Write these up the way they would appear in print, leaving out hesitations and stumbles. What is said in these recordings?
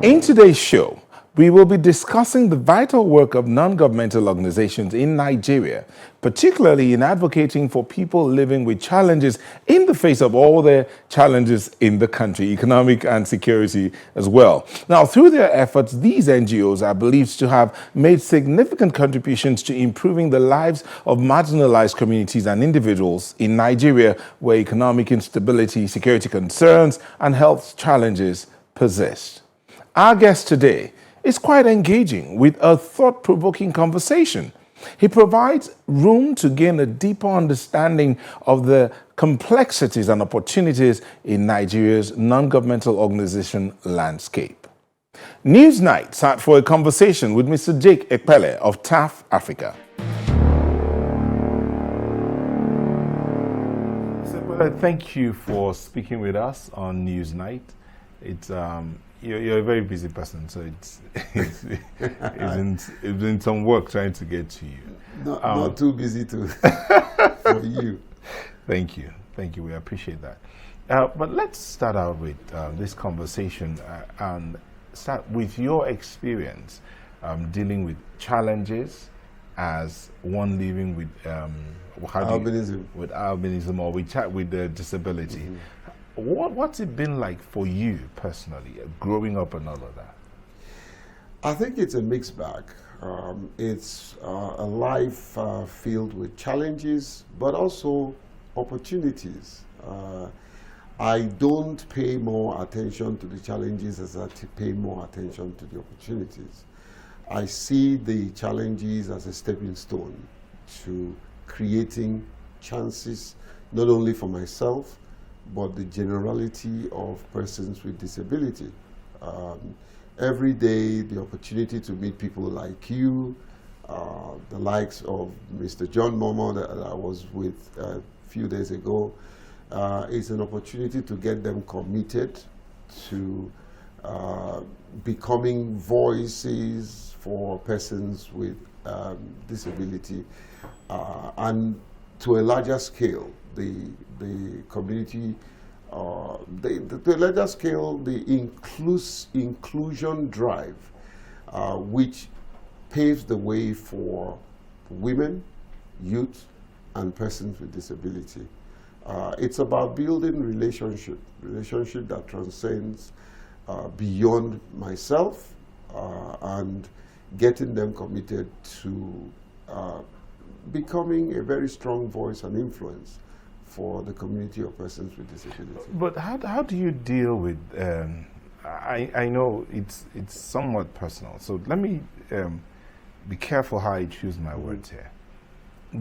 In today's show, we will be discussing the vital work of non-governmental organizations in Nigeria, particularly in advocating for people living with challenges in the face of all their challenges in the country, economic and security as well. Now, through their efforts, these NGOs are believed to have made significant contributions to improving the lives of marginalized communities and individuals in Nigeria, where economic instability, security concerns, and health challenges persist. Our guest today is quite engaging with a thought-provoking conversation. He provides room to gain a deeper understanding of the complexities and opportunities in Nigeria's non-governmental organization landscape. Newsnight sat for a conversation with Mr. Jake Epelle of TAF Africa. Mr. Thank you for speaking with us on Newsnight. It's You're a very busy person, so it's been some work trying to get to you. Not too busy for you. Thank you. We appreciate that. But let's start out with this conversation and start with your experience dealing with challenges as one living with albinism or with the disability. Mm-hmm. What's it been like for you personally, growing up and all of that? I think it's a mixed bag. It's a life filled with challenges, but also opportunities. I don't pay more attention to the challenges as I pay more attention to the opportunities. I see the challenges as a stepping stone to creating chances, not only for myself, but the generality of persons with disability. Every day, the opportunity to meet people like you, the likes of Mr. John Momo that I was with a few days ago, is an opportunity to get them committed to becoming voices for persons with disability, and to a larger scale, the community, the larger scale, the inclusion drive, which paves the way for women, youth, and persons with disability. It's about building relationship that transcends beyond myself, and getting them committed to becoming a very strong voice and influence for the community of persons with disability. But how do you deal with, I know it's somewhat personal, so let me be careful how I choose my words here.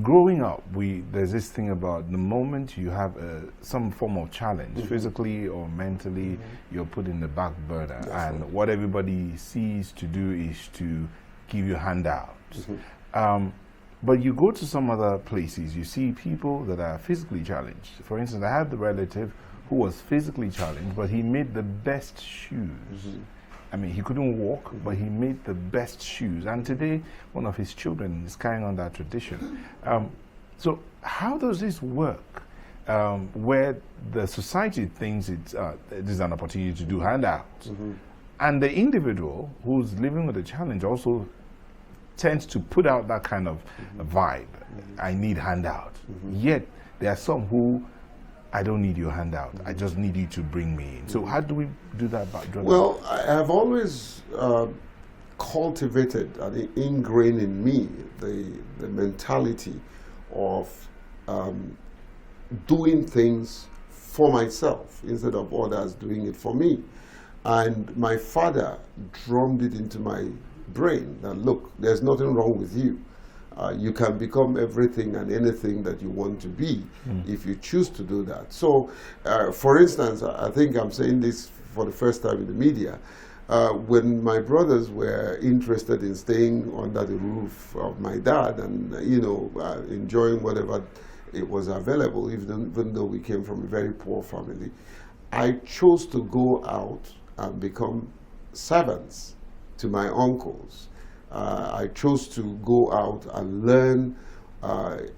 Growing up, there's this thing about the moment you have some form of challenge, physically or mentally, you're put in the back burner, and what everybody sees to do is to give you handouts. But you go to some other places, you see people that are physically challenged. For instance, I had the relative who was physically challenged, but he made the best shoes. I mean, he couldn't walk, but he made the best shoes. And today, one of his children is carrying on that tradition. So how does this work, where the society thinks this is an opportunity to do handouts, and the individual who's living with a challenge also tends to put out that kind of vibe. I need handout. Yet there are some who, I don't need your handout. I just need you to bring me in. So how do we do that? Well, I have always cultivated and ingrained in me the mentality of doing things for myself instead of others doing it for me. And my father drummed it into my brain that, look, there's nothing wrong with you. You can become everything and anything that you want to be if you choose to do that. So, for instance, I think I'm saying this for the first time in the media. When my brothers were interested in staying under the roof of my dad and, enjoying whatever it was available, even though we came from a very poor family, I chose to go out and become servants to my uncles. I chose to go out and learn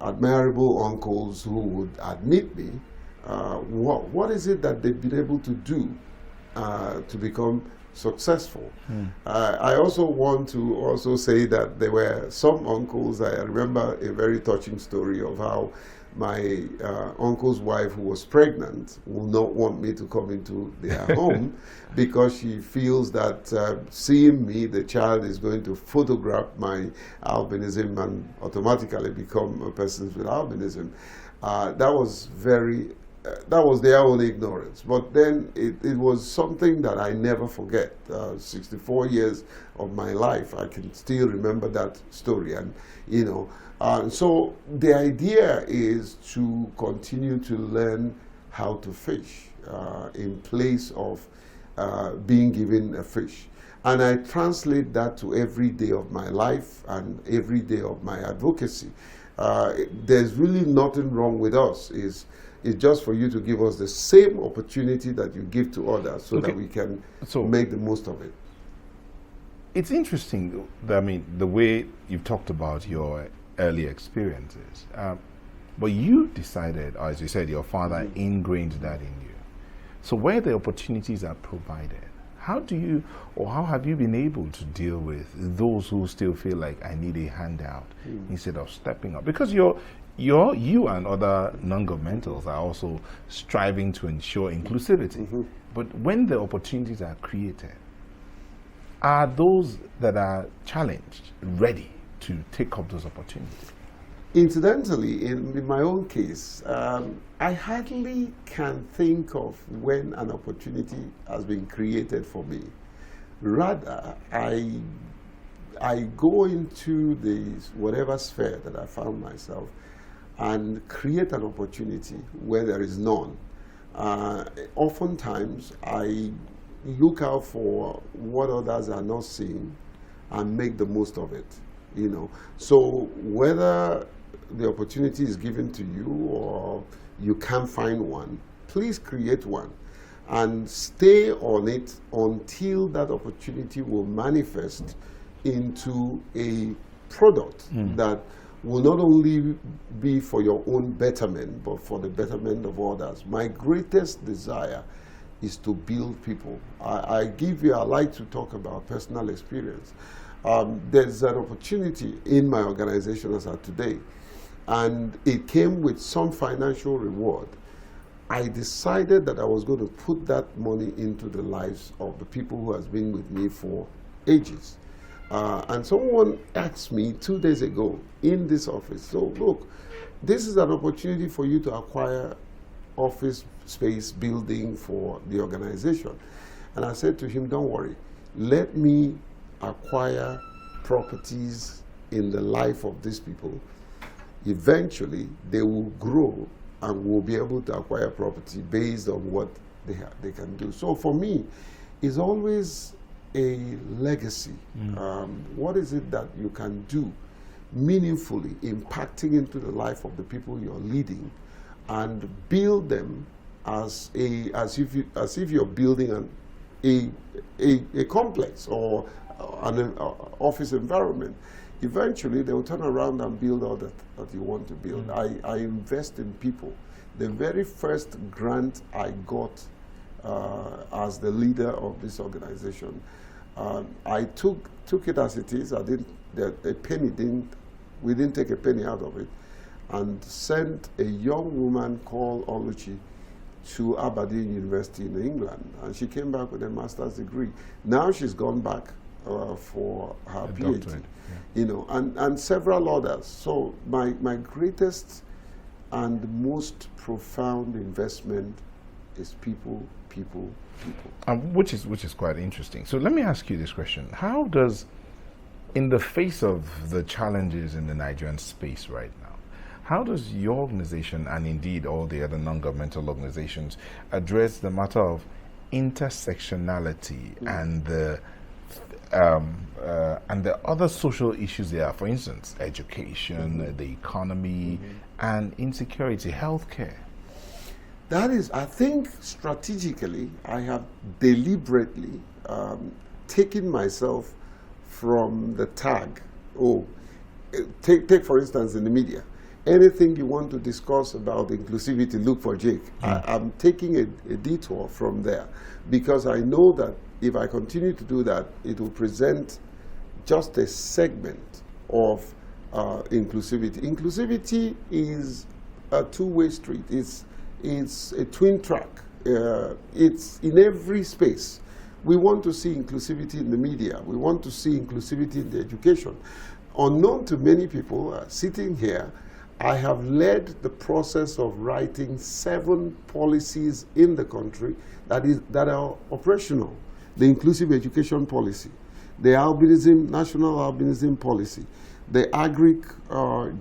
admirable uncles who would admit me. What is it that they've been able to do to become successful. I also want to also say that there were some uncles. I remember a very touching story of how my uncle's wife, who was pregnant, will not want me to come into their home because she feels that seeing me, the child is going to photograph my albinism and automatically become a person with albinism. That was that was their own ignorance. But then it was something that I never forget. 64 years of my life, I can still remember that story. And, you know, so the idea is to continue to learn how to fish in place of being given a fish. And I translate that to every day of my life and every day of my advocacy. There's really nothing wrong with us. It's just for you to give us the same opportunity that you give to others so that we can make the most of it. It's interesting, I mean, the way you've talked about your early experiences. But you decided, or as you said, your father ingrained that in you. So where the opportunities are provided, how do you, or how have you been able to deal with those who still feel like I need a handout instead of stepping up? Because you and other non-governmentals are also striving to ensure inclusivity. But when the opportunities are created, are those that are challenged ready to take up those opportunities? Incidentally, in my own case, I hardly can think of when an opportunity has been created for me. Rather, I go into whatever sphere that I found myself and create an opportunity where there is none. Oftentimes, I look out for what others are not seeing and make the most of it. You know, so whether the opportunity is given to you or you can't find one, please create one and stay on it until that opportunity will manifest into a product that will not only be for your own betterment, but for the betterment of others. My greatest desire is to build people. I like to talk about personal experience. There's an opportunity in my organization as of today, and it came with some financial reward. I decided that I was going to put that money into the lives of the people who has been with me for ages. And someone asked me 2 days ago in this office, so look, this is an opportunity for you to acquire office space building for the organization. And I said to him, don't worry, let me acquire properties in the life of these people. Eventually, they will grow and will be able to acquire property based on what they can do. So for me, it's always a legacy. What is it that you can do meaningfully, impacting into the life of the people you're leading, and build them as if you're building a complex or an office environment. Eventually, they will turn around and build all that you want to build. I invest in people. The very first grant I got as the leader of this organization, I took it as it is. We didn't take a penny out of it, and sent a young woman called Oluchi to Aberdeen University in England, and she came back with a master's degree. Now she's gone back for her PhD, doctorate, you know, and several others. So my greatest and most profound investment is people. Which is quite interesting. So let me ask you this question: how does, in the face of the challenges in the Nigerian space right now, how does your organization, and indeed all the other non-governmental organizations, address the matter of intersectionality and the other social issues there are? For instance, education, the economy, and insecurity, healthcare. That is, I think, strategically, I have deliberately taken myself from the tag. Take for instance in the media. anything you want to discuss about inclusivity, look for Jake. I'm taking a detour from there because I know that if I continue to do that, it will present just a segment of inclusivity. Inclusivity is a two-way street. It's a twin track. It's in every space. We want to see inclusivity in the media. We want to see inclusivity in the education. Unknown to many people sitting here, I have led the process of writing 7 policies in the country that are operational. The inclusive education policy, the national albinism policy, the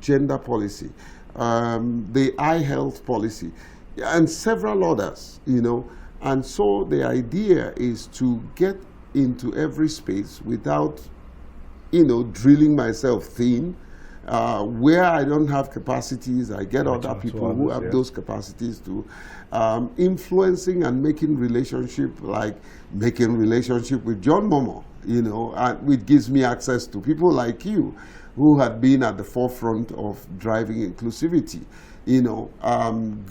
gender policy, the eye health policy, and several others, you know. And so the idea is to get into every space without, you know, drilling myself thin. Where I don't have capacities, I get other people who have those capacities to influencing and making relationship, like making relationship with John Momo, you know, which gives me access to people like you who have been at the forefront of driving inclusivity, you know,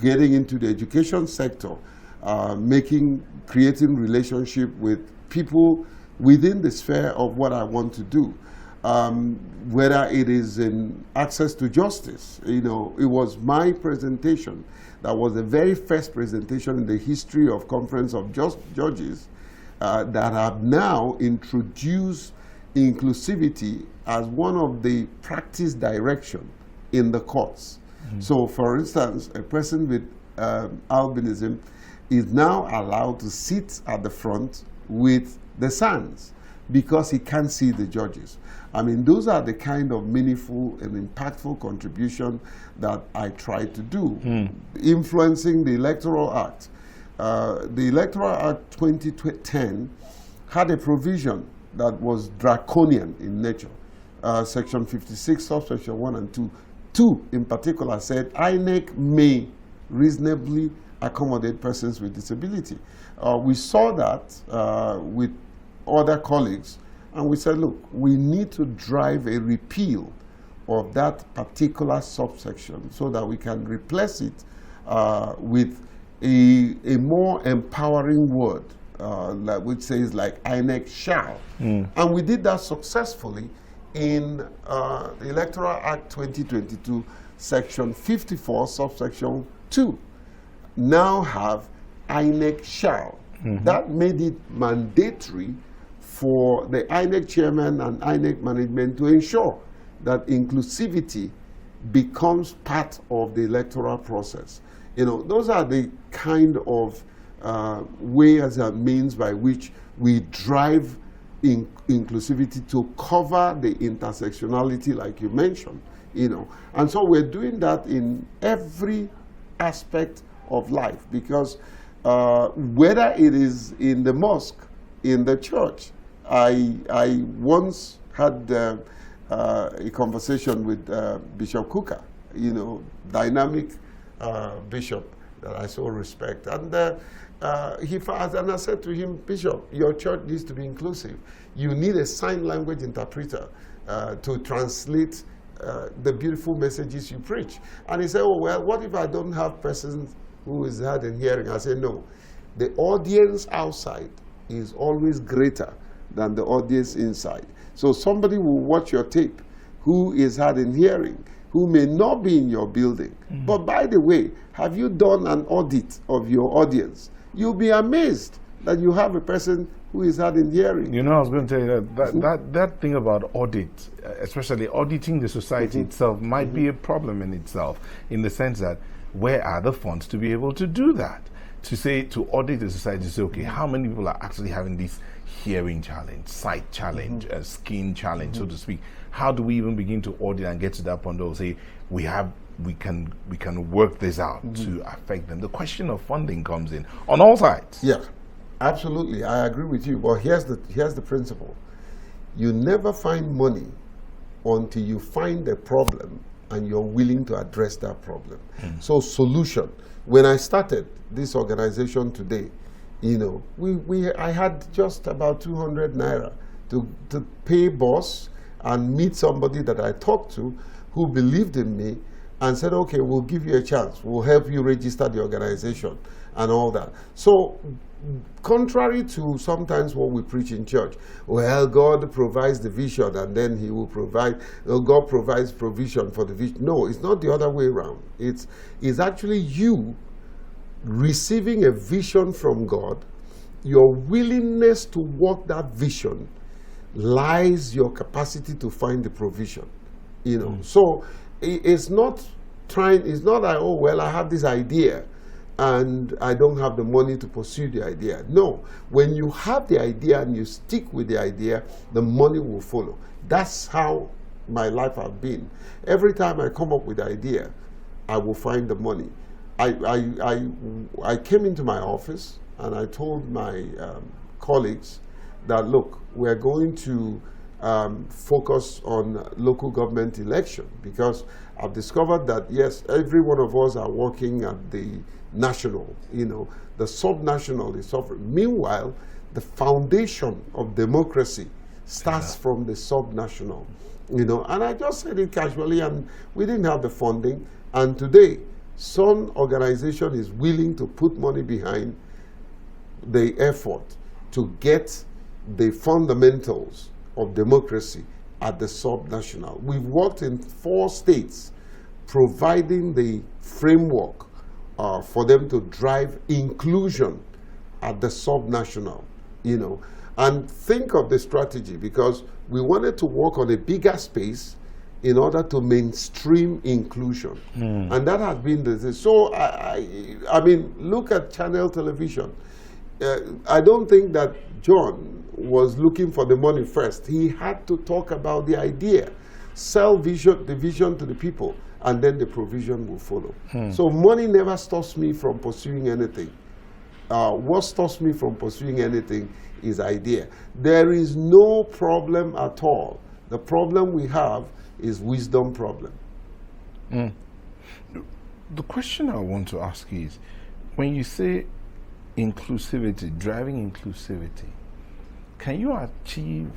getting into the education sector, creating relationship with people within the sphere of what I want to do. Whether it is in access to justice, you know, it was my presentation that was the very first presentation in the history of Conference of Judges that have now introduced inclusivity as one of the practice direction in the courts. So, for instance, a person with albinism is now allowed to sit at the front with the SANs because he can't see the judges. I mean, those are the kind of meaningful and impactful contribution that I try to do. Influencing the Electoral Act. The Electoral Act 2010 had a provision that was draconian in nature. Section 56, subsection 1 and 2. 2 in particular said INEC may reasonably accommodate persons with disability. We saw that with other colleagues, and we said, look, we need to drive a repeal of that particular subsection so that we can replace it with a more empowering word, which says like INEC shall. And we did that successfully in the Electoral Act 2022, section 54, subsection 2. Now have INEC shall. That made it mandatory for the INEC chairman and INEC management to ensure that inclusivity becomes part of the electoral process. You know, those are the kind of ways and means by which we drive inclusivity to cover the intersectionality, like you mentioned. You know, and so we're doing that in every aspect of life, because whether it is in the mosque, in the church. I once had a conversation with Bishop Kuka, you know, dynamic bishop that I so respect. And and I said to him, Bishop, your church needs to be inclusive. You need a sign language interpreter to translate the beautiful messages you preach. And he said, oh, well, what if I don't have persons who is hard in hearing? I said, no. The audience outside is always greater than the audience inside. So somebody will watch your tape who is hard in hearing, who may not be in your building. But by the way, have you done an audit of your audience? You'll be amazed that you have a person who is hard in hearing. You know, I was going to tell you that thing about audit, especially auditing the society itself, might be a problem in itself, in the sense that where are the funds to be able to do that? To audit the society, to say, okay, how many people are actually having this hearing challenge, sight challenge, skin challenge, so to speak? How do we even begin to audit and get to that point of say we can work this out to affect them? The question of funding comes in on all sides. Yeah, absolutely, I agree with you. But here's the principle: you never find money until you find a problem and you're willing to address that problem. So solution. When I started this organization today, you know, I had just about 200 naira to pay boss and meet somebody that I talked to who believed in me and said, okay, we'll give you a chance. We'll help you register the organization and all that. So, contrary to sometimes what we preach in church, well, God provides the vision and then he will provide, God provides provision for the vision. No, it's not the other way around. It's actually you receiving a vision from God. Your willingness to work that vision lies your capacity to find the provision. You know, so it's not like, oh, well, I have this idea and I don't have the money to pursue the idea. No, when you have the idea and you stick with the idea, the money will follow. That's how my life has been. Every time I come up with an idea, I will find the money. I came into my office and I told my colleagues that, look, we're going to focus on local government election, because I've discovered that, yes, every one of us are working at the national, you know, the sub-national is suffering. Meanwhile, the foundation of democracy starts from the sub-national, you know, and I just said it casually, and we didn't have the funding, and today, some organization is willing to put money behind the effort to get the fundamentals of democracy at the sub-national. We've worked in 4 states providing the framework for them to drive inclusion at the sub-national, you know. And think of the strategy, because we wanted to work on a bigger space in order to mainstream inclusion. And that has been the thing. So, I mean, look at Channel Television. I don't think that John was looking for the money first. He had to talk about the idea, sell the vision to the people, and then the provision will follow. So money never stops me from pursuing anything. What stops me from pursuing anything is idea. There is no problem at all. The problem we have is wisdom problem. The question I want to ask is, when you say inclusivity, driving inclusivity, can you achieve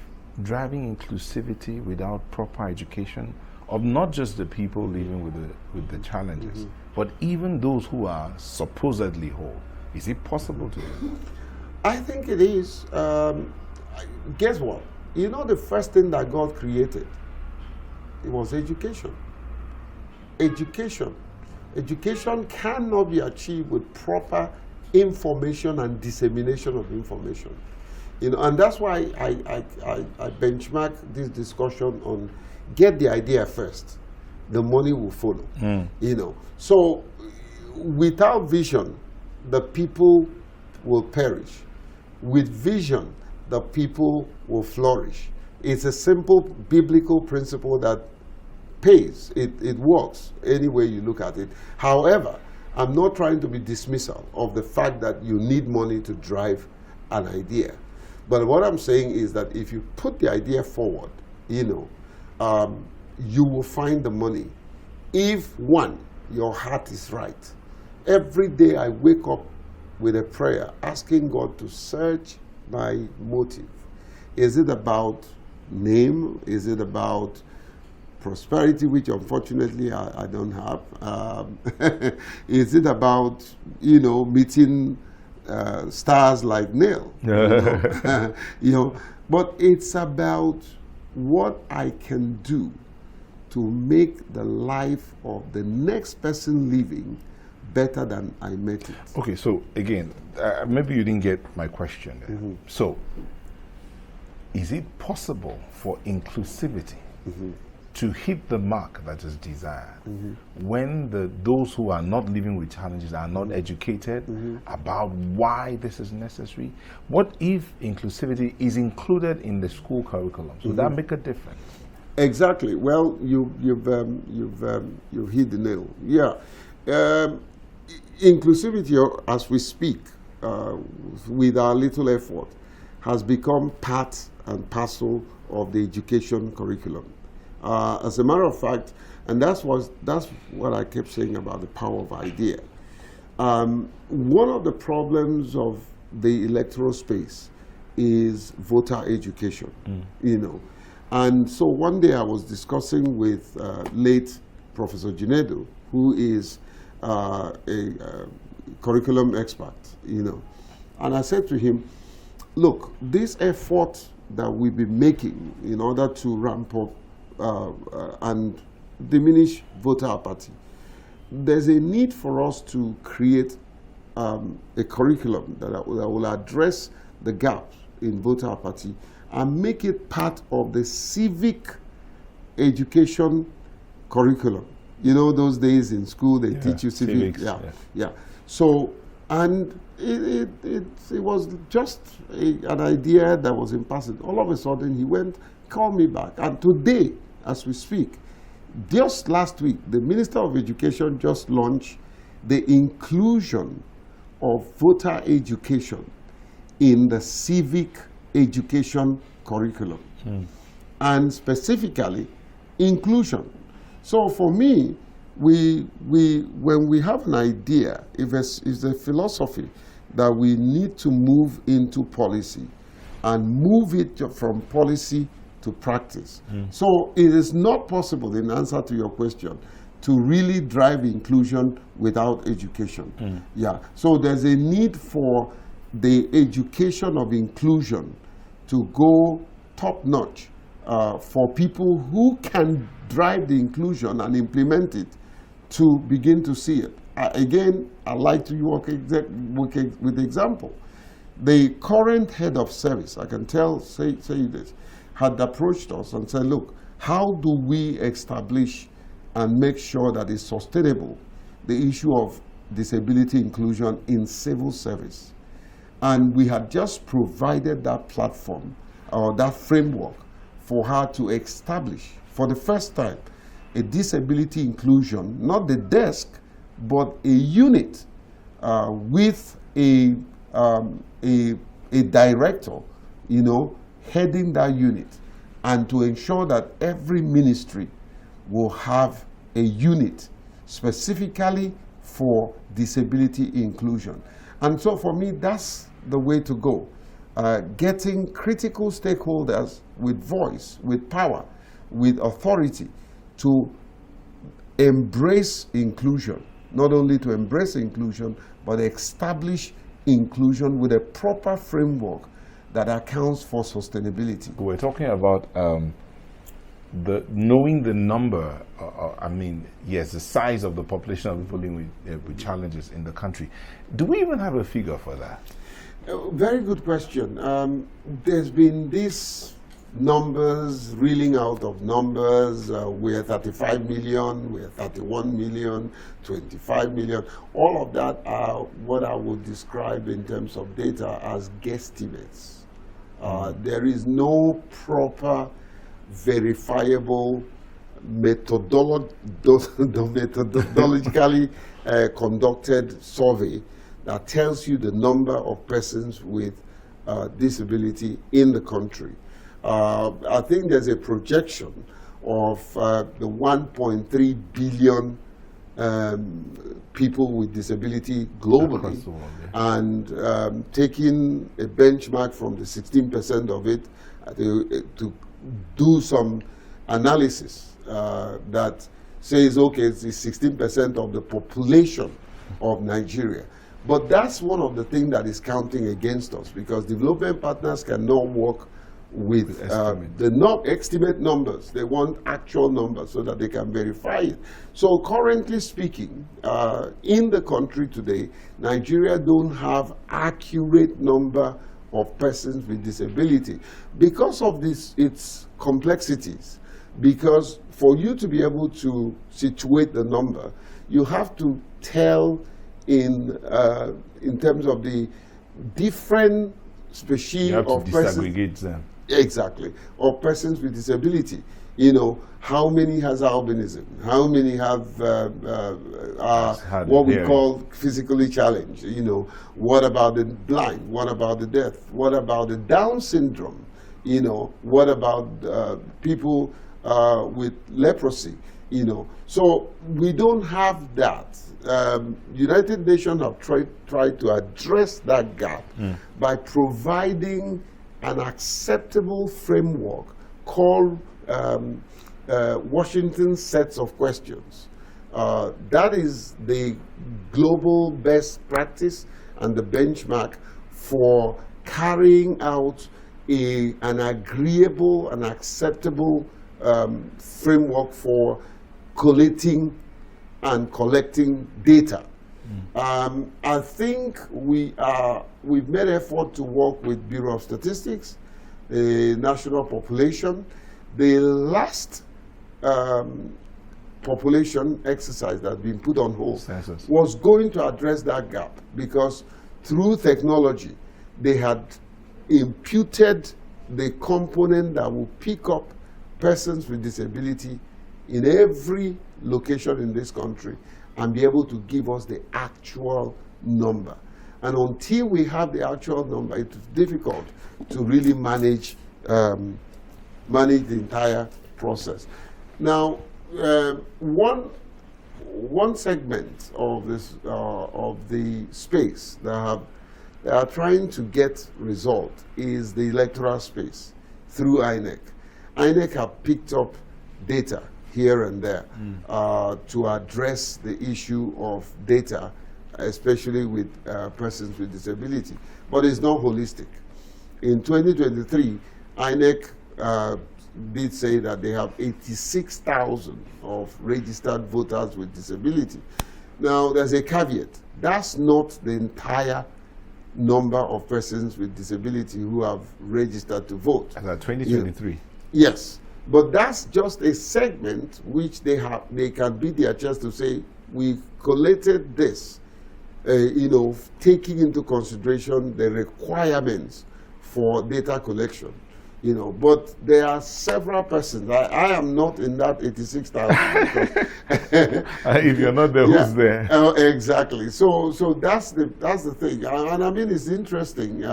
driving inclusivity without proper education of not just the people living with the challenges, but even those who are supposedly whole? Is it possible to do? I think it is. Guess what? You know, the first thing that God created, it was education. Education. Education cannot be achieved with proper information and dissemination of information. You know, and that's why I benchmark this discussion on get the idea first, the money will follow. You know, so without vision, the people will perish. With vision, the people will flourish. It's a simple biblical principle that pays. It works any way you look at it. However, I'm not trying to be dismissal of the fact that you need money to drive an idea. But what I'm saying is that if you put the idea forward, you know, you will find the money. If, one, your heart is right. Every day I wake up with a prayer, asking God to search my motive. Is it about name? Is it about prosperity, which unfortunately I don't have? Is it about, you know, meeting stars like Neil? You know, but it's about what I can do to make the life of the next person living better than I met it. Okay, so again, maybe you didn't get my question. So, is it possible for inclusivity to hit the mark that is desired when those who are not living with challenges are not educated about why this is necessary? What if inclusivity is included in the school curriculum? Would that make a difference? Exactly. Well, you've hit the nail. Yeah. Inclusivity, as we speak, with our little effort, has become part and parcel of the education curriculum. As a matter of fact, and that's what I kept saying about the power of idea. One of the problems of the electoral space is voter education, you know. And so one day I was discussing with late Professor Jinedo who is a curriculum expert, And I said to him, look, this effort that we've been making in order to ramp up and diminish voter apathy, there's a need for us to create a curriculum that will address the gaps in voter apathy and make it part of the civic education curriculum. Those days in school they teach you civics. Yeah. So, and it was just an idea that was in passing. All of a sudden he called me back, and today, as we speak, just last week, the Minister of Education just launched the inclusion of voter education in the civic education curriculum, and specifically inclusion. So for me, when we have an idea, if it's a philosophy that we need to move into policy and move it from policy to practice. So it is not possible, in answer to your question, to really drive inclusion without education. So there's a need for the education of inclusion to go top-notch for people who can drive the inclusion and implement it to begin to see it. Again, I like to work with example. The current head of service, I can say this, had approached us and said, look, how do we establish and make sure that it's sustainable, the issue of disability inclusion in civil service? And we had just provided that platform or that framework for her to establish for the first time a disability inclusion, not the desk, but a unit with a director, heading that unit, and to ensure that every ministry will have a unit specifically for disability inclusion. And so for me, that's the way to go. Getting critical stakeholders with voice, with power, with authority to embrace inclusion. Not only to embrace inclusion, but establish inclusion with a proper framework that accounts for sustainability. We're talking about knowing the number, yes, the size of the population of people living with challenges in the country. Do we even have a figure for that? Very good question. There's been this numbers, reeling out of numbers. We're 35 million, we're 31 million, 25 million. All of that are what I would describe in terms of data as guesstimates. There is no proper, verifiable, methodologically conducted survey that tells you the number of persons with disability in the country. I think there's a projection of the 1.3 billion people with disability globally, and taking a benchmark from the 16% of it to do some analysis that says, okay, it's 16% of the population of Nigeria. But that's one of the things that is counting against us, because development partners cannot work with the estimate numbers. They want actual numbers so that they can verify it. So currently speaking, in the country today, Nigeria don't have accurate number of persons with disability because of its complexities. Because for you to be able to situate the number, you have to tell in terms of the different species of persons. Disaggregate them. Exactly, of persons with disability. How many has albinism? How many have what we call physically challenged? What about the blind? What about the deaf? What about the Down syndrome? What about people with leprosy? So we don't have that. United Nations have tried to address that gap by providing an acceptable framework called Washington sets of questions, That is the global best practice and the benchmark for carrying out an agreeable and acceptable framework for collating and collecting data. I think we've made effort to work with Bureau of Statistics, the national population. The last population exercise that had been put on hold was going to address that gap, because through technology they had imputed the component that will pick up persons with disability in every location in this country and be able to give us the actual number. And until we have the actual number, it's difficult to really manage the entire process. Now, one segment of this of the space that are trying to get result is the electoral space through INEC. INEC have picked up data here and there to address the issue of data, especially with persons with disability. But it's not holistic. In 2023, INEC did say that they have 86,000 of registered voters with disability. Now, there's a caveat. That's not the entire number of persons with disability who have registered to vote. As at 2023? Yes. But that's just a segment which they can beat their chest to say, we collated this, taking into consideration the requirements for data collection. But there are several persons. I am not in that 86,000. If you're not there, who's there? Exactly. So that's the thing. And I mean, it's interesting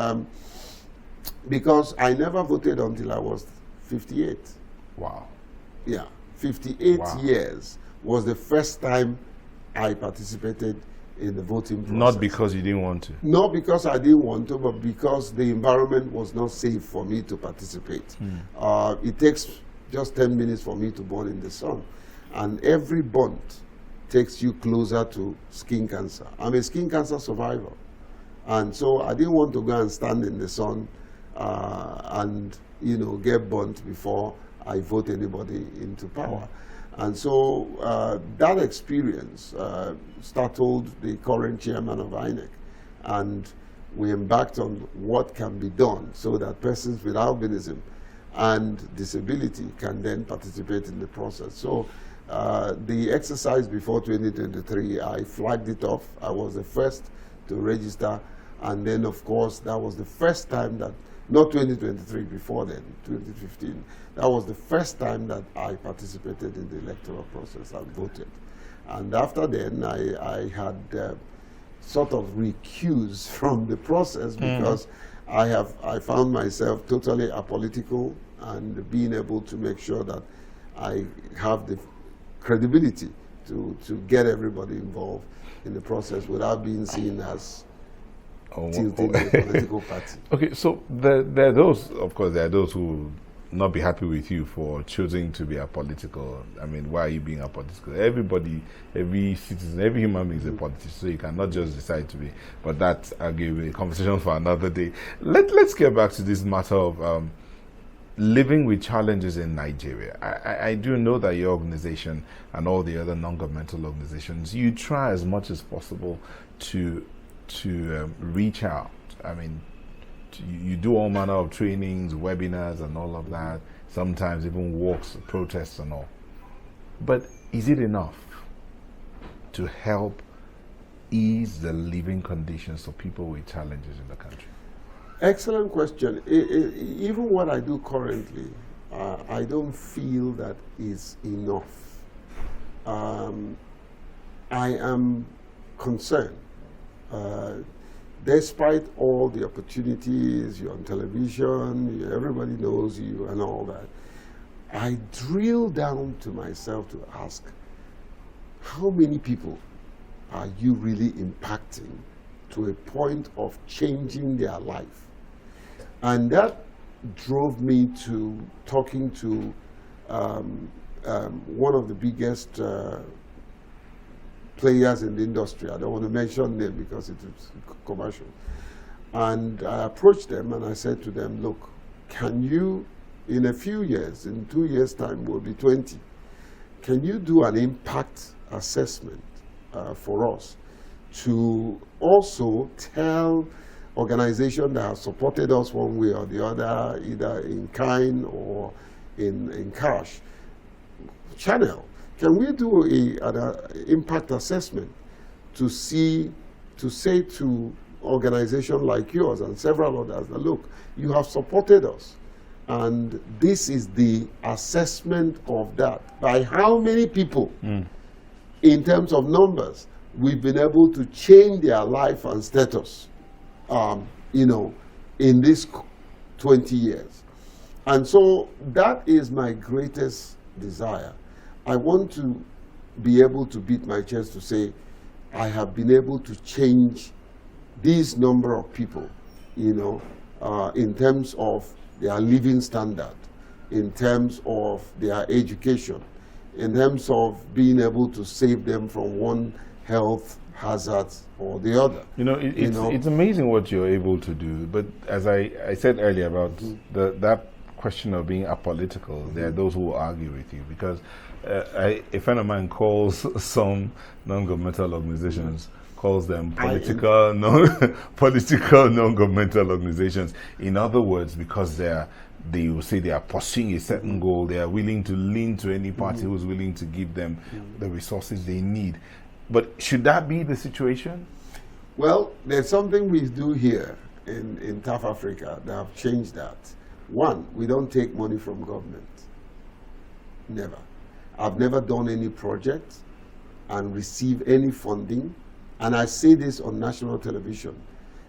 because I never voted until I was 58. Wow. Yeah, 58 Wow. years was the first time I participated in the voting process. Not because you didn't want to? Not because I didn't want to, but because the environment was not safe for me to participate. It takes just 10 minutes for me to burn in the sun. And every burnt takes you closer to skin cancer. I'm a skin cancer survivor. And so I didn't want to go and stand in the sun and get burnt before I vote anybody into power. And so that experience startled the current chairman of INEC, and we embarked on what can be done so that persons with albinism and disability can then participate in the process. So the exercise before 2023, I flagged it off. I was the first to register, and then of course that was the first time that, not 2023, before then, 2015. That was the first time that I participated in the electoral process and voted. And after then, I had sort of recused from the process because I found myself totally apolitical and being able to make sure that I have the credibility to get everybody involved in the process without being seen as tilting the political party. Okay, so there are those, of course, there are those who will not be happy with you for choosing to be apolitical. I mean, why are you being apolitical? Everybody, every citizen, every human being is a politician, so you cannot just decide to be. But that's, I'll give you a conversation for another day. Let's get back to this matter of living with challenges in Nigeria. I do know that your organization and all the other non-governmental organizations, you try as much as possible to reach out. I mean, you do all manner of trainings, webinars and all of that, sometimes even walks, protests and all. But is it enough to help ease the living conditions of people with challenges in the country? Excellent question. Even what I do currently, I don't feel that is enough. I am concerned. Despite all the opportunities, you're on television, everybody knows you and all that, I drill down to myself to ask, how many people are you really impacting to a point of changing their life? And that drove me to talking to one of the biggest players in the industry. I don't want to mention them because it is commercial. And I approached them and I said to them, look, can you, in a few years, in 2 years' time, we'll be 20, can you do an impact assessment for us to also tell organizations that have supported us one way or the other, either in kind or in cash channel? Can we do an impact assessment to say to organizations like yours and several others that, look, you have supported us, and this is the assessment of that. By how many people, in terms of numbers, we've been able to change their life and status, in this 20 years. And so that is my greatest desire. I want to be able to beat my chest to say, I have been able to change this number of people, in terms of their living standard, in terms of their education, in terms of being able to save them from one health hazard or the other. It's amazing what you're able to do, but as I said earlier about that question of being apolitical, there are those who will argue with you, because a friend of mine calls some non-governmental organizations, calls them political non-governmental organizations. In other words, because they will say they are pursuing a certain goal, they are willing to lean to any party who's willing to give them the resources they need. But should that be the situation? Well, there's something we do here in South Africa that have changed that. One, we don't take money from government. Never. I've never done any project and received any funding. And I say this on national television.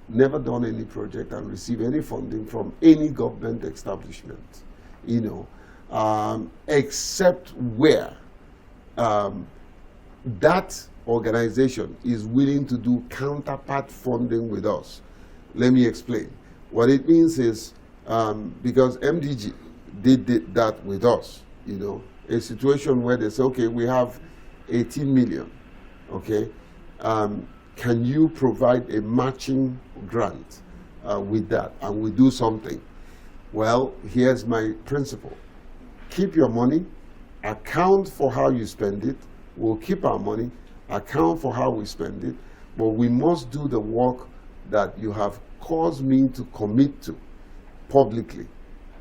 Never done any project and received any funding from any government establishment, except where that organization is willing to do counterpart funding with us. Let me explain. What it means is, because MDG did that with us, a situation where they say, okay, we have 18 million, okay? Can you provide a matching grant with that? And we do something. Well, here's my principle. Keep your money, account for how you spend it. We'll keep our money, account for how we spend it, but we must do the work that you have caused me to commit to publicly,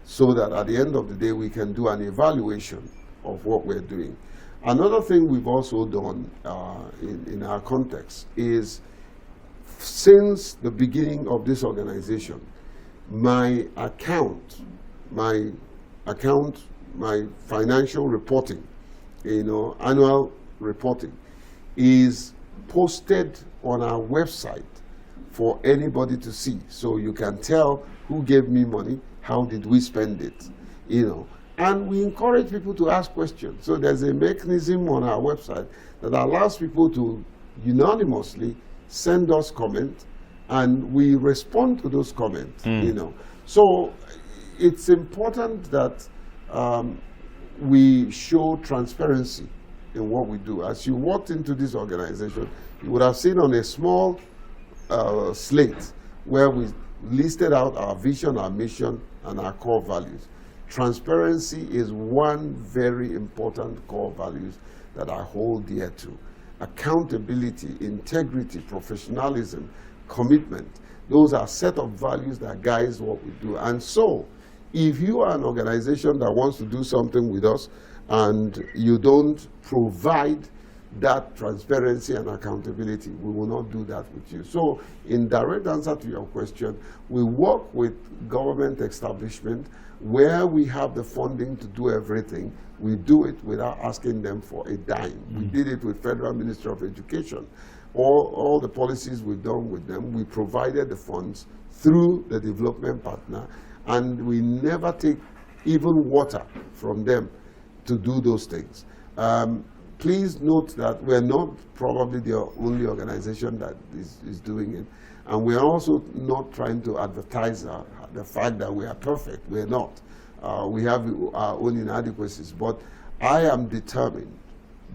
so that at the end of the day we can do an evaluation of what we're doing. Another thing we've also done in our context is, since the beginning of this organization, my financial reporting, annual reporting, is posted on our website for anybody to see. So you can tell who gave me money, how did we spend it, And we encourage people to ask questions. So there's a mechanism on our website that allows people to unanimously send us comments, and we respond to those comments, So it's important that we show transparency in what we do. As you walked into this organization, you would have seen on a small slate where we listed out our vision, our mission, and our core values. Transparency is one very important core values that I hold dear to. Accountability, integrity, professionalism, commitment. Those are a set of values that guides what we do. And so, if you are an organization that wants to do something with us and you don't provide that transparency and accountability, we will not do that with you. So, in direct answer to your question, we work with government establishment where we have the funding to do everything. We do it without asking them for a dime. We did it with Federal Ministry of Education. All the policies we've done with them, we provided the funds through the development partner, and we never take even water from them to do those things. Please note that we're not probably the only organization that is doing it. And we're also not trying to advertise the fact that we are perfect. We're not. We have our own inadequacies. But I am determined,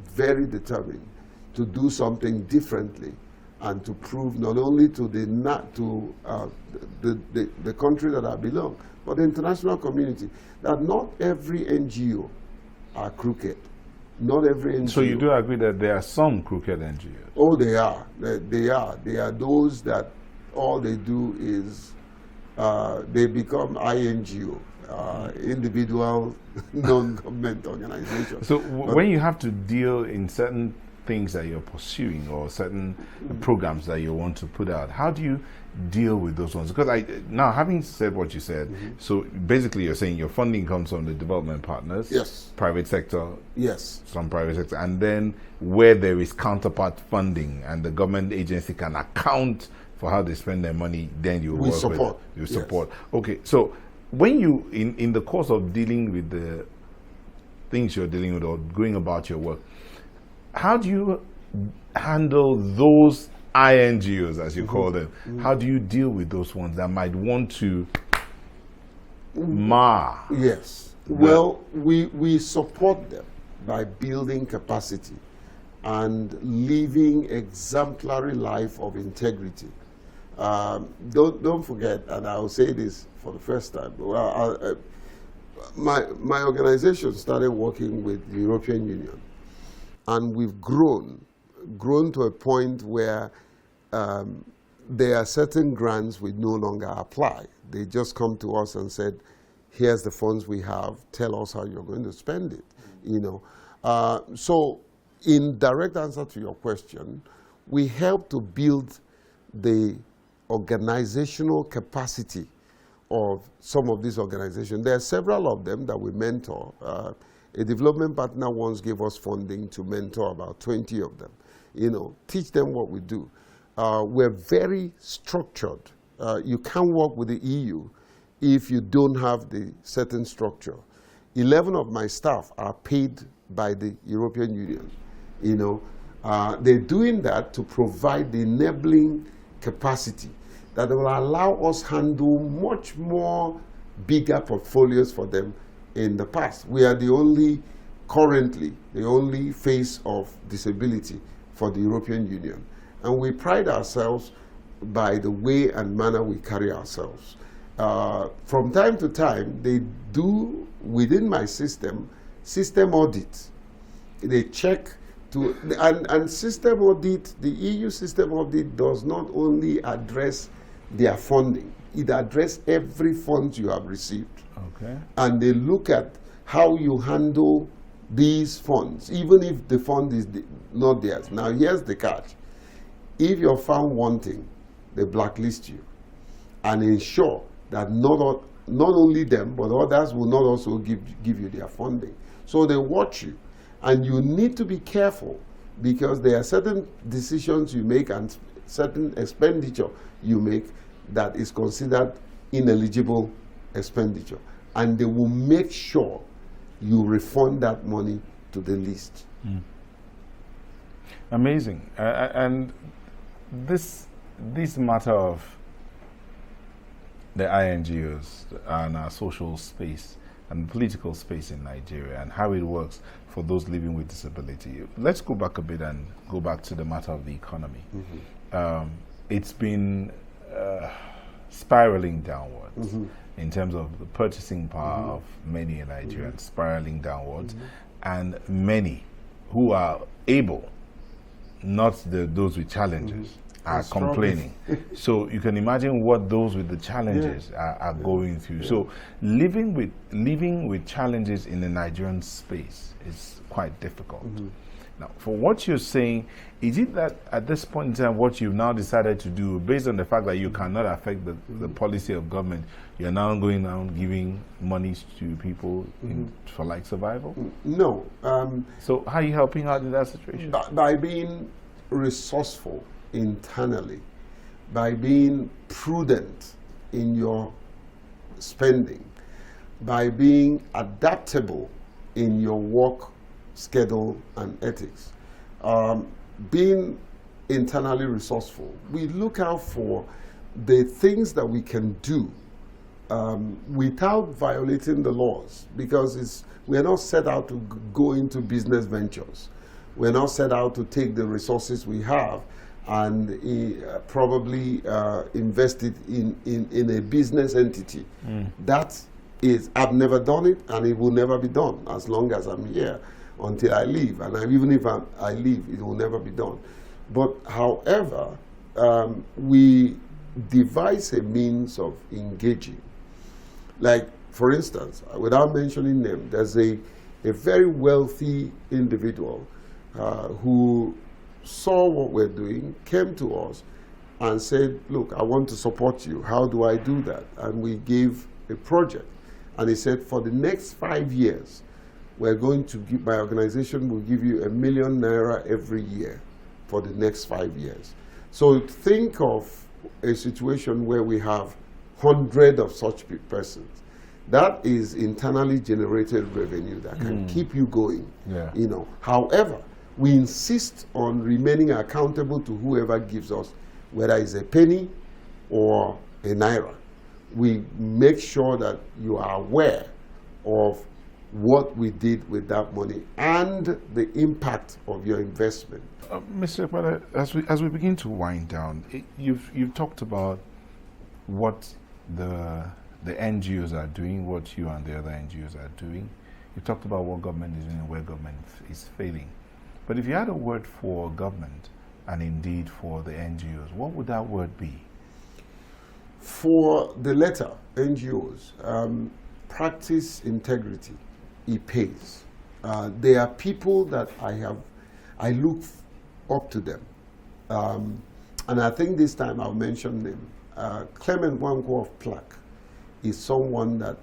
very determined, to do something differently and to prove not only to the country that I belong, but the international community, that not every NGO are crooked. Not every NGO. So you do agree that there are some crooked NGOs? Oh, they are. They are. They are those that all they do is they become INGO, individual non-government organizations. So when you have to deal in certain things that you're pursuing or certain programs that you want to put out, how do you deal with those ones? Because now, having said what you said, so basically you're saying your funding comes from the development partners, yes, private sector, yes, some private sector, and then where there is counterpart funding and the government agency can account for how they spend their money, then you work support. You support. Yes. Okay, so when you in the course of dealing with the things you're dealing with or going about your work, how do you handle those INGOs, as you call them? How do you deal with those ones that might want to mar? Yes. Well, we support them by building capacity and living exemplary life of integrity. Don't forget, and I'll say this for the first time. Well, my organization started working with the European Union, and we've grown to a point where there are certain grants we no longer apply. They just come to us and said, here's the funds we have, tell us how you're going to spend it. You know, so in direct answer to your question, we help to build the organizational capacity of some of these organizations. There are several of them that we mentor. A development partner once gave us funding to mentor about 20 of them. You know, teach them what we do. We're very structured. You can't work with the EU if you don't have the certain structure. 11 of my staff are paid by the European Union. You know, they're doing that to provide the enabling capacity that will allow us handle much more bigger portfolios for them in the past. We are currently the only face of disability for the European Union. And we pride ourselves by the way and manner we carry ourselves. From time to time, they do, within my system audits. They check and system audit, the EU system audit does not only address their funding, it addresses every fund you have received. Okay. And they look at how you handle these funds, even if the fund is not theirs. Now, here's the catch. If you're found wanting, they blacklist you and ensure that not only them, but others will not also give you their funding. So they watch you. And you need to be careful because there are certain decisions you make and certain expenditure you make that is considered ineligible expenditure. And they will make sure you refund that money to the least. Amazing. And this matter of the INGOs and our social space and political space in Nigeria and how it works for those living with disability. Let's go back a bit and go back to the matter of the economy. It's been spiraling downwards in terms of the purchasing power of many Nigerians, spiraling downwards, and many who are able, not those with challenges, are complaining. So you can imagine what those with the challenges are going through. So living with challenges in the Nigerian space is quite difficult. Now, for what you're saying, is it that at this point in time, what you've now decided to do, based on the fact that you cannot affect the policy of government, you're now going around giving monies to people for like survival? No. So how are you helping out in that situation? By being resourceful internally, by being prudent in your spending, by being adaptable in your work schedule and ethics, being internally resourceful. We look out for the things that we can do without violating the laws, because we are not set out to go into business ventures. We're not set out to take the resources we have and probably invest it in a business entity. That is, I've never done it, and it will never be done as long as I'm here until I leave. And even if I leave, it will never be done. But however, we devise a means of engaging. Like, for instance, without mentioning them, there's a very wealthy individual who saw what we're doing, came to us and said, look, I want to support you. How do I do that? And we gave a project. And he said, for the next 5 years, we're going to give, my organization will give you ₦1 million every year for the next 5 years. So think of a situation where we have hundreds of such persons. That is internally generated revenue that can keep you going. Yeah. You know. However, we insist on remaining accountable to whoever gives us, whether it's a penny or a naira. We make sure that you are aware of what we did with that money and the impact of your investment. Mr. Epelle, as we begin to wind down, you've talked about what the NGOs are doing, what you and the other NGOs are doing. You talked about what government is doing and where government is failing. But if you had a word for government and indeed for the NGOs, what would that word be? For the latter, NGOs, practice integrity. It pays. There are people that I look up to them. And I think this time I'll mention them. Clement Nwankwo of Plaque is someone that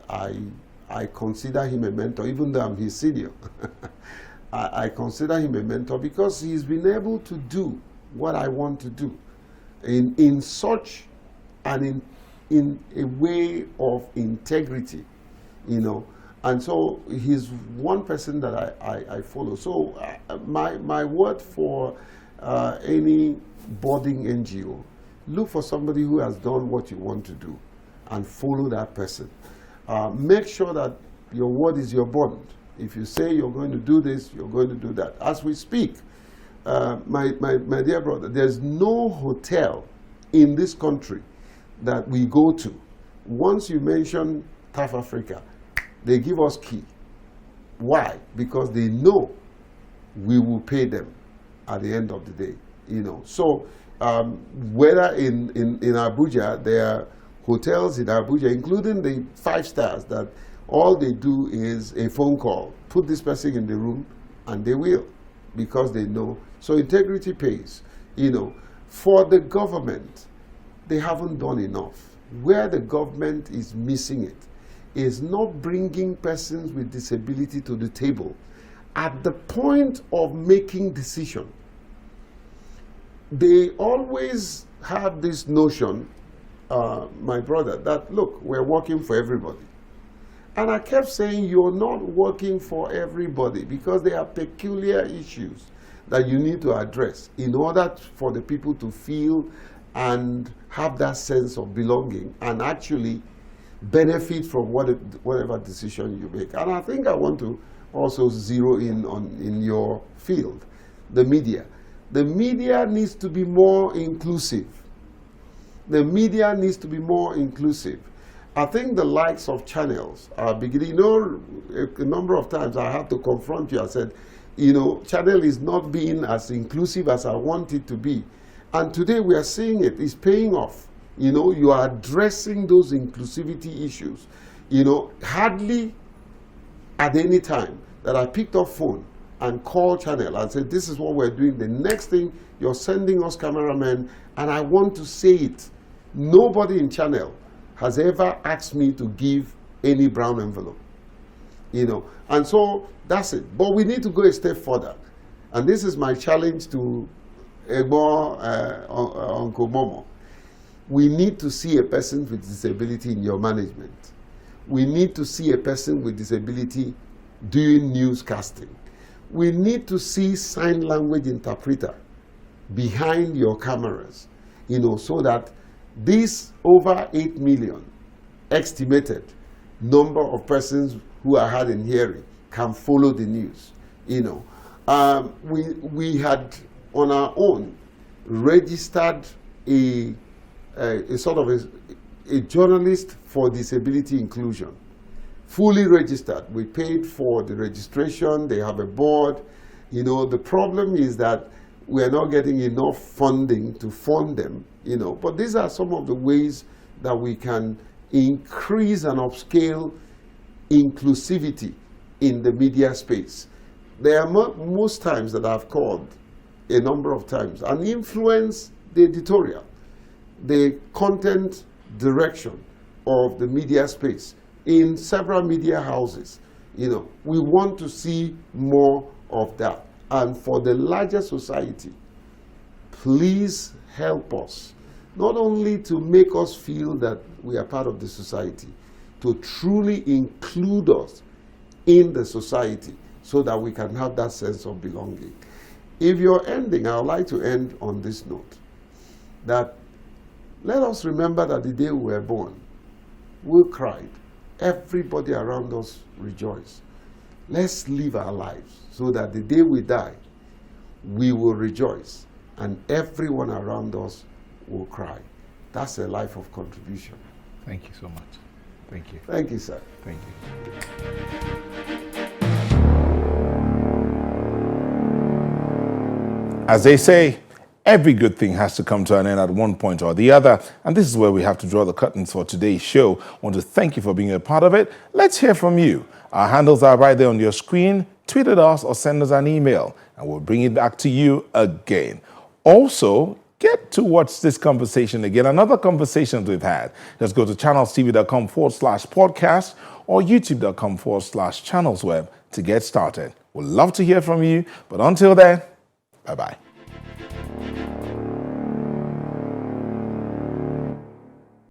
I consider him a mentor, even though I'm his senior. I consider him a mentor because he's been able to do what I want to do in such and in a way of integrity, you know. And so he's one person that I follow. So my word for any budding NGO, look for somebody who has done what you want to do and follow that person. Make sure that your word is your bond. If you say you're going to do this, you're going to do that. As we speak, my dear brother, there's no hotel in this country that we go to. Once you mention South Africa, they give us key. Why? Because they know we will pay them at the end of the day. You know. So whether in Abuja, there are hotels in Abuja, including the 5 stars, that all they do is a phone call. Put this person in the room, and they will, because they know. So integrity pays. You know. For the government, they haven't done enough. Where the government is missing it is not bringing persons with disability to the table at the point of making decision. They always have this notion, my brother, that look, we're working for everybody. And I kept saying, you're not working for everybody, because there are peculiar issues that you need to address in order for the people to feel and have that sense of belonging and actually benefit from whatever decision you make. And I think I want to also zero in your field, the media. The media needs to be more inclusive. The media needs to be more inclusive. I think the likes of channels are beginning. You know, a number of times I had to confront you. I said, you know, channel is not being as inclusive as I want it to be. And today we are seeing it. It's paying off. You know, you are addressing those inclusivity issues. You know, hardly at any time that I picked up phone and called channel and said, this is what we're doing. The next thing, you're sending us cameramen, and I want to say it. Nobody in channel has ever asked me to give any brown envelope. You know, and so that's it. But we need to go a step further. And this is my challenge to Egbo, Uncle Momo. We need to see a person with disability in your management. We need to see a person with disability doing newscasting. We need to see sign language interpreter behind your cameras, you know, so that this over 8 million estimated number of persons who are hard in hearing can follow the news, you know. We had on our own registered a sort of a journalist for disability inclusion, fully registered. We paid for the registration. They have a board. You know, the problem is that we are not getting enough funding to fund them, you know. But these are some of the ways that we can increase and upscale inclusivity in the media space. There are most times that I've called a number of times and influence the editorial, the content direction of the media space in several media houses. You know, we want to see more of that. And for the larger society, please help us, not only to make us feel that we are part of the society, to truly include us in the society so that we can have that sense of belonging. If you're ending, I would like to end on this note, that let us remember that the day we were born, we cried. Everybody around us rejoiced. Let's live our lives so that the day we die, we will rejoice and everyone around us will cry. That's a life of contribution. Thank you so much. Thank you. Thank you, sir. Thank you. As they say, every good thing has to come to an end at one point or the other, and this is where we have to draw the curtains for today's show. I want to thank you for being a part of it. Let's hear from you. Our handles are right there on your screen. Tweet at us or send us an email, and we'll bring it back to you again. Also, get to watch this conversation again, another conversation we've had. Just go to channelstv.com/podcast or youtube.com/channelsweb to get started. We'd love to hear from you, but until then, bye-bye.